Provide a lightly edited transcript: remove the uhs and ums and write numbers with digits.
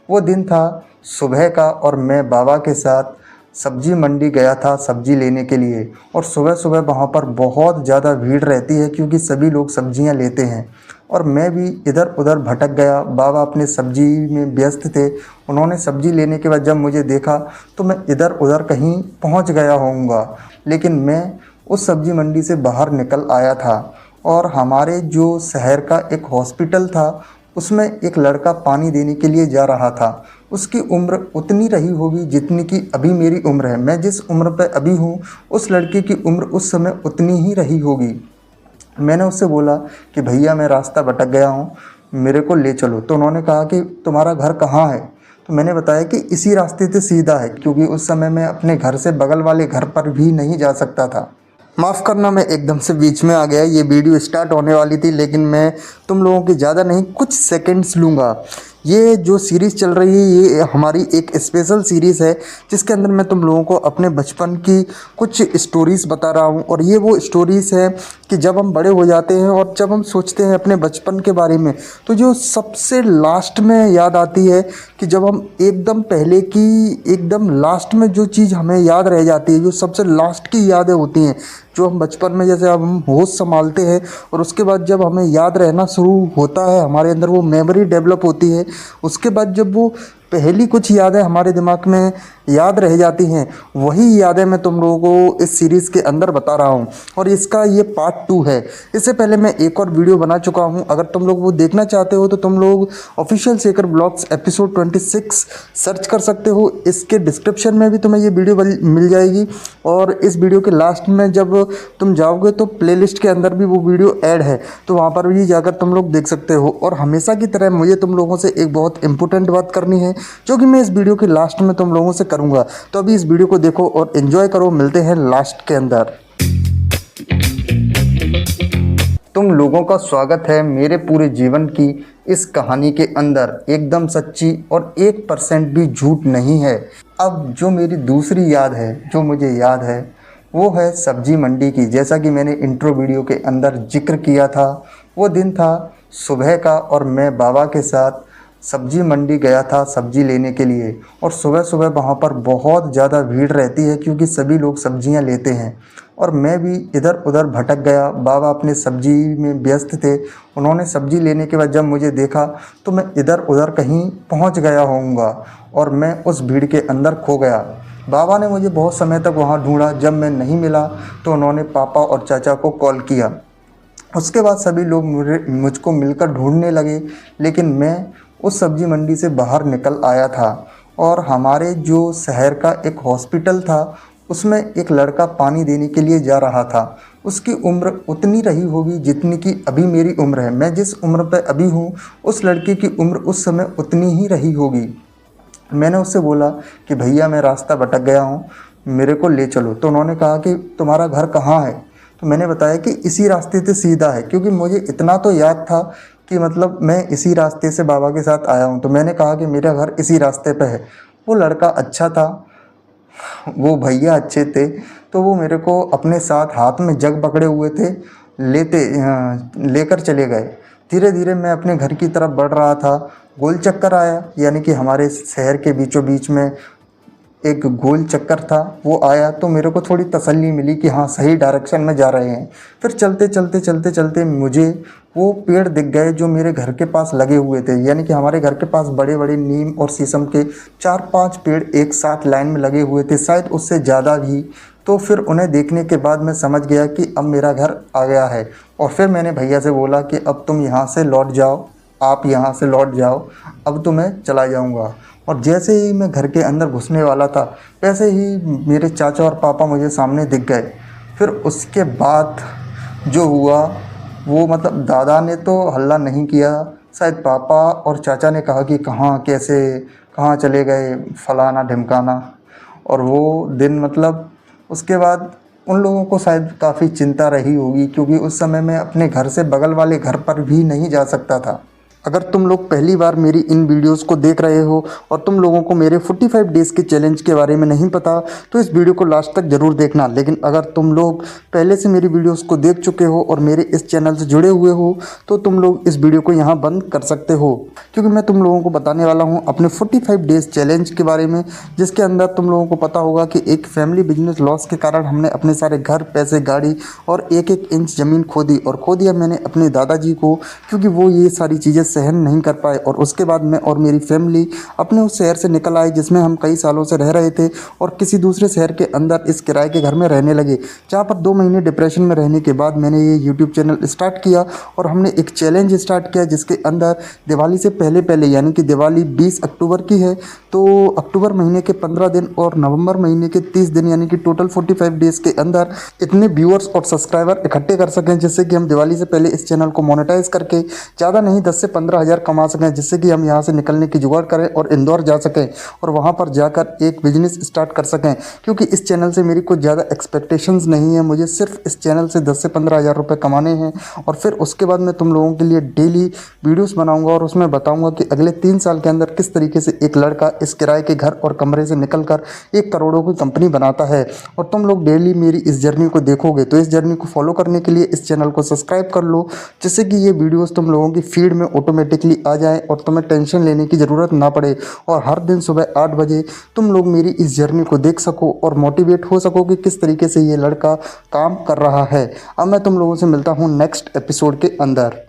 वो दिन था सुबह का और मैं बाबा के साथ सब्जी मंडी गया था सब्जी लेने के लिए। और सुबह सुबह वहाँ पर बहुत ज़्यादा भीड़ रहती है क्योंकि सभी लोग सब्जियाँ लेते हैं। और मैं भी इधर उधर भटक गया। बाबा अपने सब्जी में व्यस्त थे। उन्होंने सब्जी लेने के बाद जब मुझे देखा तो मैं इधर उधर कहीं पहुँच गया होऊंगा, लेकिन मैं उस सब्जी मंडी से बाहर निकल आया था। और हमारे जो शहर का एक हॉस्पिटल था उसमें एक लड़का पानी देने के लिए जा रहा था। उसकी उम्र उतनी रही होगी जितनी कि अभी मेरी उम्र है। मैं जिस उम्र पर अभी हूँ उस लड़के की उम्र उस समय उतनी ही रही होगी। मैंने उससे बोला कि भैया मैं रास्ता भटक गया हूँ, मेरे को ले चलो। तो उन्होंने कहा कि तुम्हारा घर कहाँ है? तो मैंने बताया कि इसी रास्ते से सीधा है, क्योंकि उस समय मैं अपने घर से बगल वाले घर पर भी नहीं जा सकता था। माफ़ करना, मैं एकदम से बीच में आ गया। ये वीडियो स्टार्ट होने वाली थी लेकिन मैं तुम लोगों की ज़्यादा नहीं कुछ सेकंड्स लूँगा। ये जो सीरीज़ चल रही है ये हमारी एक स्पेशल सीरीज़ है जिसके अंदर मैं तुम लोगों को अपने बचपन की कुछ स्टोरीज़ बता रहा हूँ। और ये वो स्टोरीज़ है कि जब हम बड़े हो जाते हैं और जब हम सोचते हैं अपने बचपन के बारे में तो जो सबसे लास्ट में याद आती है कि जब हम एकदम पहले की एकदम लास्ट में जो चीज़ हमें याद रह जाती है, जो सबसे लास्ट की यादें होती हैं, जो हम बचपन में जैसे अब हम होश संभालते हैं और उसके बाद जब हमें याद रहना शुरू होता है, हमारे अंदर वो मेमोरी डेवलप होती है, उसके बाद जब वो पहली कुछ यादें हमारे दिमाग में याद रह जाती हैं, वही यादें मैं तुम लोगों को इस सीरीज़ के अंदर बता रहा हूँ। और इसका ये पार्ट 2 है। इससे पहले मैं एक और वीडियो बना चुका हूँ, अगर तुम लोग वो देखना चाहते हो तो तुम लोग official Shekhar blogs episode 26 search कर सकते हो। इसके डिस्क्रिप्शन में भी तुम्हें ये वीडियो मिल जाएगी। और इस वीडियो के लास्ट में जब तुम जाओगे तो प्लेलिस्ट के अंदर भी वो वीडियो ऐड है, तो वहाँ पर भी जाकर तुम लोग देख सकते हो। और हमेशा की तरह मुझे तुम लोगों से एक बहुत इंपॉर्टेंट बात करनी है जो कि मैं इस वीडियो के लास्ट में तुम लोगों से करूँगा। तो अभी इस वीडियो को देखो और एंजॉय करो। मिलते हैं लास्ट के अंदर। तुम लोगों का स्वागत है मेरे पूरे जीवन की इस कहानी के अंदर। एकदम सच्ची और 1% भी झूठ नहीं है। अब जो मेरी दूसरी याद है, जो मुझे याद है, वो है सब्जी मंडी की। जैसा कि मैंने इंट्रो वीडियो के अंदर जिक्र किया था, वो दिन था सुबह का और मैं बाबा के साथ सब्जी मंडी गया था सब्जी लेने के लिए। और सुबह सुबह वहाँ पर बहुत ज़्यादा भीड़ रहती है क्योंकि सभी लोग सब्जियाँ लेते हैं। और मैं भी इधर उधर भटक गया। बाबा अपने सब्जी में व्यस्त थे। उन्होंने सब्जी लेने के बाद जब मुझे देखा तो मैं इधर उधर कहीं पहुँच गया होऊंगा और मैं उस भीड़ के अंदर खो गया। बाबा ने मुझे बहुत समय तक वहाँ ढूंढा। जब मैं नहीं मिला तो उन्होंने पापा और चाचा को कॉल किया। उसके बाद सभी लोग मुझको मिलकर ढूंढने लगे, लेकिन मैं उस सब्जी मंडी से बाहर निकल आया था। और हमारे जो शहर का एक हॉस्पिटल था उसमें एक लड़का पानी देने के लिए जा रहा था। उसकी उम्र उतनी रही होगी जितनी कि अभी मेरी उम्र है। मैं जिस उम्र पर अभी हूँ उस लड़के की उम्र उस समय उतनी ही रही होगी। मैंने उससे बोला कि भैया मैं रास्ता भटक गया हूँ, मेरे को ले चलो। तो उन्होंने कहा कि तुम्हारा घर कहाँ है? तो मैंने बताया कि इसी रास्ते से सीधा है, क्योंकि मुझे इतना तो याद था कि मतलब मैं इसी रास्ते से बाबा के साथ आया हूँ। तो मैंने कहा कि मेरा घर इसी रास्ते पे है। वो लड़का अच्छा था, वो भैया अच्छे थे, तो वो मेरे को अपने साथ हाथ में जग पकड़े हुए थे, लेकर चले गए। धीरे धीरे मैं अपने घर की तरफ बढ़ रहा था। गोल चक्कर आया, यानी कि हमारे शहर के बीचों बीच में एक गोल चक्कर था, वो आया तो मेरे को थोड़ी तसल्ली मिली कि हाँ सही डायरेक्शन में जा रहे हैं। फिर चलते चलते चलते चलते मुझे वो पेड़ दिख गए जो मेरे घर के पास लगे हुए थे। यानी कि हमारे घर के पास बड़े बड़े नीम और शीशम के 4-5 पेड़ एक साथ लाइन में लगे हुए थे, शायद उससे ज़्यादा भी। तो फिर उन्हें देखने के बाद मैं समझ गया कि अब मेरा घर आ गया है। और फिर मैंने भैया से बोला कि अब तुम यहाँ से लौट जाओ, आप यहाँ से लौट जाओ, अब तो मैं चला जाऊँगा। और जैसे ही मैं घर के अंदर घुसने वाला था वैसे ही मेरे चाचा और पापा मुझे सामने दिख गए। फिर उसके बाद जो हुआ वो मतलब दादा ने तो हल्ला नहीं किया, शायद पापा और चाचा ने कहा कि कहाँ कैसे कहाँ चले गए, फलाना ढिमकाना। और वो दिन मतलब उसके बाद उन लोगों को शायद काफ़ी चिंता रही होगी, क्योंकि उस समय मैं अपने घर से बगल वाले घर पर भी नहीं जा सकता था। अगर तुम लोग पहली बार मेरी इन वीडियोस को देख रहे हो और तुम लोगों को मेरे 45 डेज़ के चैलेंज के बारे में नहीं पता तो इस वीडियो को लास्ट तक ज़रूर देखना। लेकिन अगर तुम लोग पहले से मेरी वीडियोस को देख चुके हो और मेरे इस चैनल से जुड़े हुए हो तो तुम लोग इस वीडियो को यहाँ बंद कर सकते हो, क्योंकि मैं तुम लोगों को बताने वाला हूँ अपने 45 डेज़ चैलेंज के बारे में, जिसके अंदर तुम लोगों को पता होगा कि एक फैमिली बिजनेस लॉस के कारण हमने अपने सारे घर, पैसे, गाड़ी और एक एक इंच ज़मीन खो दी। और खो दिया मैंने अपने दादाजी को, क्योंकि वो ये सारी चीज़ें सहन नहीं कर पाए। और उसके बाद मैं और मेरी फैमिली अपने उस शहर से निकल आए जिसमें हम कई सालों से रह रहे थे और किसी दूसरे शहर के अंदर इस किराए के घर में रहने लगे, जहाँ पर 2 महीने डिप्रेशन में रहने के बाद मैंने ये यूट्यूब चैनल स्टार्ट किया और हमने एक चैलेंज स्टार्ट किया जिसके अंदर दिवाली से पहले पहले, यानी कि दिवाली 20 अक्टूबर की है, तो अक्टूबर महीने के 15 दिन और नवंबर महीने के 30 दिन यानी कि टोटल 45 डेज़ के अंदर इतने व्यूअर्स और सब्सक्राइबर इकट्ठे कर सकें जिससे कि हम दिवाली से पहले इस चैनल को मोनेटाइज करके ज़्यादा नहीं 10 से 15 हज़ार कमा सकें, जिससे कि हम यहाँ से निकलने की जुगाड़ करें और इंदौर जा सकें और वहाँ पर जाकर एक बिजनेस स्टार्ट कर सकें। क्योंकि इस चैनल से मेरी कुछ ज़्यादा एक्सपेक्टेशंस नहीं है, मुझे सिर्फ इस चैनल से 10 से 15 हज़ार रुपये कमाने हैं। और फिर उसके बाद मैं तुम लोगों के लिए डेली वीडियोस बनाऊंगा और उसमें बताऊंगा कि अगले 3 साल के अंदर किस तरीके से एक लड़का इस किराए के घर और कमरे से निकलकर 1 करोड़ों की कंपनी बनाता है। और तुम लोग डेली मेरी इस जर्नी को देखोगे, तो इस जर्नी को फॉलो करने के लिए इस चैनल को सब्सक्राइब कर लो, जिससे कि ये वीडियोस तुम लोगों की फीड में ऑटोमेटिकली आ जाए और तुम्हें टेंशन लेने की ज़रूरत ना पड़े। और हर दिन सुबह 8 बजे तुम लोग मेरी इस जर्नी को देख सको और मोटिवेट हो सको कि किस तरीके से ये लड़का काम कर रहा है। अब मैं तुम लोगों से मिलता हूँ नेक्स्ट एपिसोड के अंदर।